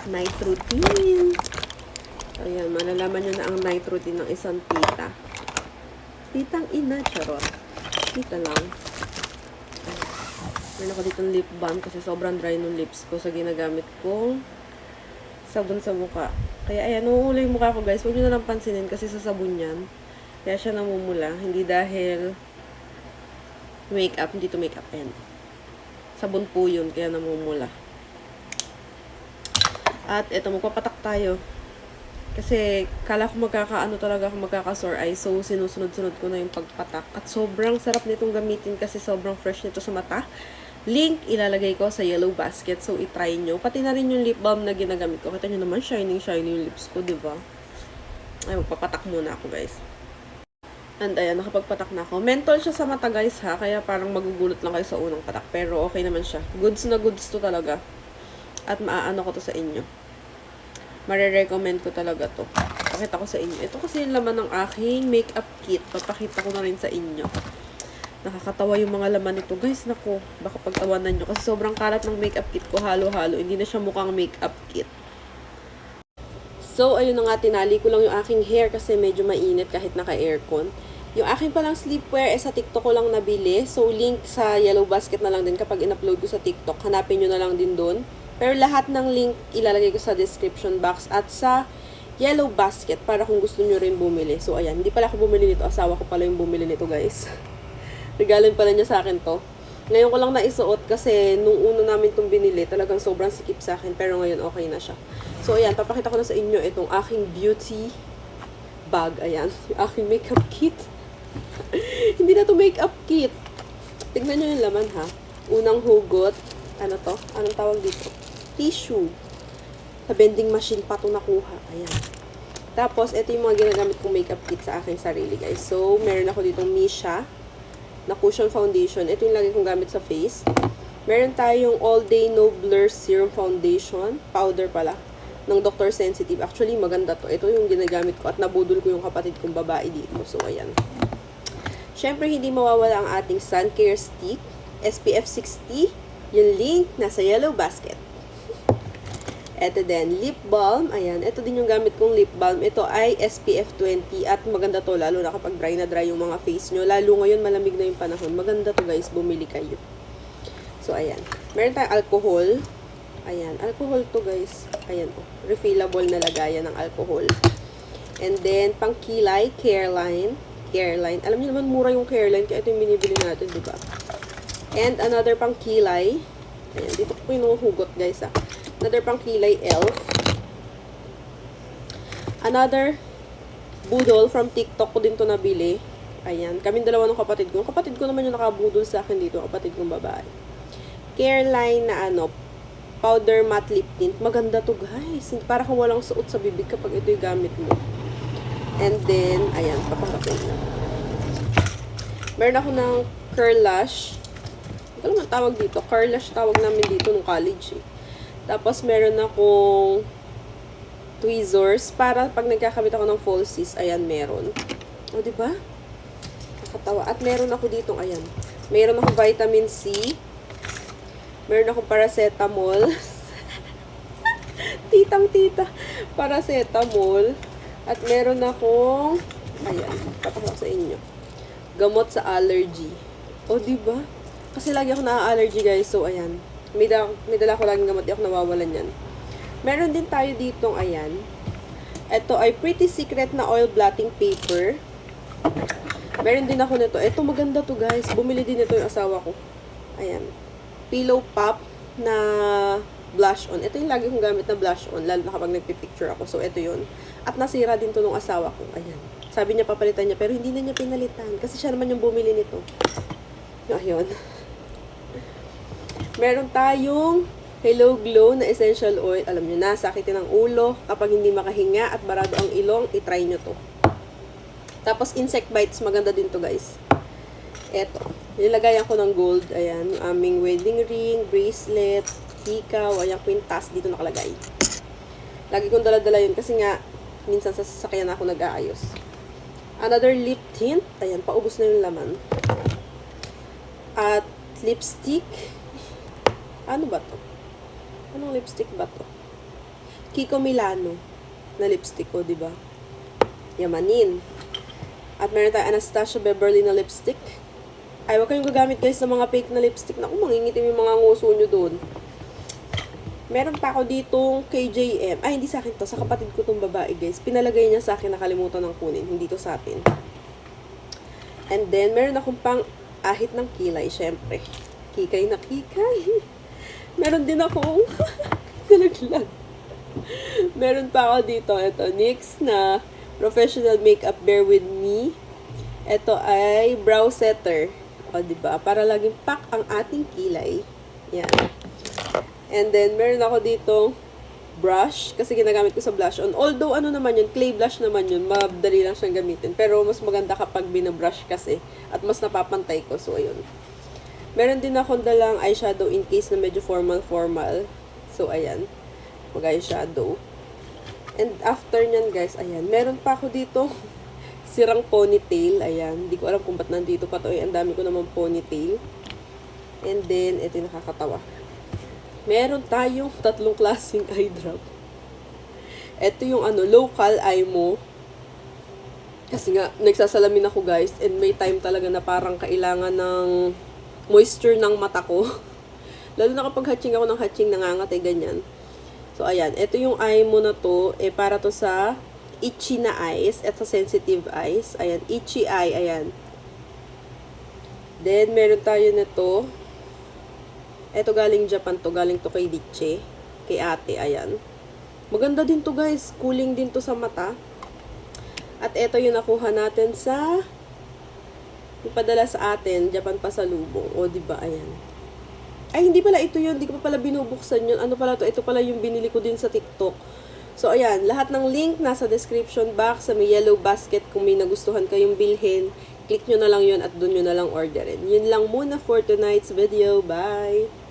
Night routine. Ayan, malalaman nyo na ang night routine ng isang tita. Titang ina, charot. Tita lang. Meron ako dito lip balm kasi sobrang dry ng lips ko sa ginagamit kong sabon sa mukha. Kaya ayan, numuula yung mukha ko guys. Huwag nyo na lang pansinin kasi sa sabon yan. Kaya siya namumula. Hindi dahil makeup, hindi to makeup. Ayan. Sabon po yun, kaya namumula. At eto, magpapatak tayo. Kasi kala ko talaga ako magkaka-sore eye. So, sinusunod-sunod ko na yung pagpatak. At sobrang sarap nitong gamitin kasi sobrang fresh nito sa mata. Link, ilalagay ko sa yellow basket. So, itry nyo. Pati na rin yung lip balm na ginagamit ko. Kita nyo naman, shining-shiny yung lips ko, diba? Ay, magpapatak muna ako, guys. And ayan, nakapagpatak na ako. Menthol siya sa mata, guys, ha? Kaya parang magugulot lang kayo sa unang patak. Pero okay naman siya. Goods na goods to talaga. At maaano ko to sa inyo. Marirecommend ko talaga to. Pakita ko sa inyo. Ito kasi yung laman ng aking makeup kit. Papakita ko na rin sa inyo. Nakakatawa yung mga laman nito. Guys, naku. Baka pagtawanan nyo. Kasi sobrang kalat ng makeup kit ko. Halo-halo. Hindi na siya mukhang makeup kit. So, ayun na nga. Tinali ko lang yung aking hair kasi medyo mainit kahit naka-aircon. Yung aking palang sleepwear sa TikTok ko lang nabili. So, link sa yellow basket na lang din kapag in-upload ko sa TikTok. Hanapin nyo na lang din doon. Pero lahat ng link ilalagay ko sa description box at sa yellow basket para kung gusto nyo rin bumili. So, ayan. Hindi pala ako bumili nito. Asawa ko pala yung bumili nito, guys. Regalin pala niya sa akin to. Ngayon ko lang naisuot kasi nung una namin itong binili, talagang sobrang sikip sa akin. Pero ngayon, okay na siya. So, ayan. Papakita ko na sa inyo itong aking beauty bag. Ayan. Yung aking makeup kit. Hindi na to makeup kit. Tignan nyo yung laman, ha. Unang hugot. Ano to? Anong tawag dito? Tissue. Sa vending machine pa ito nakuha. Ayan. Tapos, ito yung mga ginagamit kong makeup kit sa aking sarili, guys. So, meron ako ditong Misha na cushion foundation. Ito yung lagi kong gamit sa face. Meron tayong All Day No Blur Serum Foundation. Powder pala. Ng Dr. Sensitive. Actually, maganda to. Ito yung ginagamit ko at nabudol ko yung kapatid kong babae dito. So, ayan. Siyempre, hindi mawawala ang ating sun care stick. SPF 60. Yung link nasa yellow basket. Ito din, lip balm. Ayan, ito din yung gamit kong lip balm. Ito ay SPF 20 at maganda to lalo na kapag dry na dry yung mga face nyo. Lalo ngayon malamig na yung panahon. Maganda to guys, bumili kayo. So, ayan. Meron tayong alcohol. Ayan, alcohol to guys. Ayan oh, refillable na lagayan ng alcohol. And then, pang kilay, Careline. Careline. Alam niyo naman, mura yung Careline kaya ito yung binibili natin, diba? And another pang kilay. Ayan, dito ko yung hugot guys ah. Another pang kilay elf. Another budol from TikTok ko din to nabili. Ayan, kaming dalawa ng kapatid ko. Kapatid ko naman yung nakabudol sa akin dito, kapatid kong babae. Careline na ano, powder matte lip tint. Maganda to guys. Para kung walang suot sa bibig kapag ito yung gamit mo. And then, ayan, papakapin na. Meron ako ng curl lash. Ano naman tawag dito? Curl lash tawag namin dito nung college eh. Tapos, meron akong tweezers para pag nagkakabit ako ng falsies, ayan, meron. O, diba? Nakakatawa. At meron ako dito, ayan. Meron ako vitamin C. Meron akong paracetamol. Titang-tita. Paracetamol. At meron akong, ayan, papakita ko sa inyo. Gamot sa allergy. O, diba? Kasi lagi ako na-allergy guys. So, ayan. May dala ko laging gamot. Di ako nawawalan yan. Meron din tayo ditong, ayan. Ito ay Pretty Secret na oil blotting paper. Meron din ako nito. Ito maganda to guys. Bumili din ito yung asawa ko. Ayan. Pillow pop na blush on. Ito yung lagi kong gamit na blush on. Lalo na kapag nagpipicture ako. So, ito yun. At nasira din to nung asawa ko. Ayan. Sabi niya papalitan niya. Pero hindi na niya pinalitan. Kasi siya naman yung bumili nito. Ayun. Meron tayong Hello Glow na essential oil. Alam nyo na, sakitin ng ulo. Kapag hindi makahinga at barado ang ilong, itry nyo to. Tapos, insect bites. Maganda din to guys. Eto. Nilagayan ko ng gold. Ayan. Yung aming wedding ring, bracelet, hikaw, ayan, quintas. Dito nakalagay. Lagi kong dala-dala yun kasi nga, minsan sa sasakyan ako nag-aayos. Another lip tint. Ayan, paubos na yung laman. At lipstick. Ano ba to? Anong lipstick ba to? Kiko Milano na lipstick ko, di ba? Yamanin. At meron tayo Anastasia Beverly na lipstick. Ay, huwag kayong gagamit guys ng mga fake na lipstick. Naku, mangingitim yung mga nguso nyo doon. Meron pa ako ditong KJM. Ay, hindi sa akin to. Sa kapatid ko tong babae, guys. Pinalagay niya sa akin, nakalimutan ng kunin. Hindi to sa atin. And then, meron akong pang ahit ng kilay, syempre. Kikay na kikay. Meron din akong nalaglag. Meron pa ako dito. Ito, NYX na Professional Makeup Bear With Me. Ito ay brow setter. O, diba? Para laging pak ang ating kilay. Yan. And then, meron ako dito brush. Kasi ginagamit ko sa blush on. Although, ano naman yun, clay blush naman yun. Madali lang siyang gamitin. Pero, mas maganda kapag binabrush kasi. At mas napapantay ko. So, ayun. Meron din akong dalang eyeshadow in case na medyo formal. So, ayan. Mag-eyeshadow. And after nyan, guys, ayan. Meron pa ako dito sirang ponytail. Ayan. Hindi ko alam kung ba't nandito pa to. Ang dami ko naman ponytail. And then, ito yung nakakatawa. Meron tayong 3 klaseng eye drop. Ito yung local eye mo. Kasi nga, nagsasalamin ako guys. And may time talaga na parang kailangan ng moisture ng mata ko. Lalo na kapag hatching ako ng hatching, nangangatay ganyan. So, ayan. Ito yung eye mo na to. Para to sa itchy na eyes. At sa sensitive eyes. Ayan. Itchy eye. Ayan. Then, meron tayo nito. Ito galing Japan to. Galing to kay Diche. Kay ate. Ayan. Maganda din to guys. Cooling din to sa mata. At ito yung nakuha natin sa ipadala sa atin. Japan pasalubong. O, diba? Ayan. Ay, hindi pala ito yun. Hindi ko pa pala binubuksan yun. Ano pala to? Ito pala yung binili ko din sa TikTok. So, ayan. Lahat ng link nasa description box sa may yellow basket. Kung may nagustuhan kayong bilhin, click nyo na lang yun at doon nyo na lang orderin. Yun lang muna for tonight's video. Bye!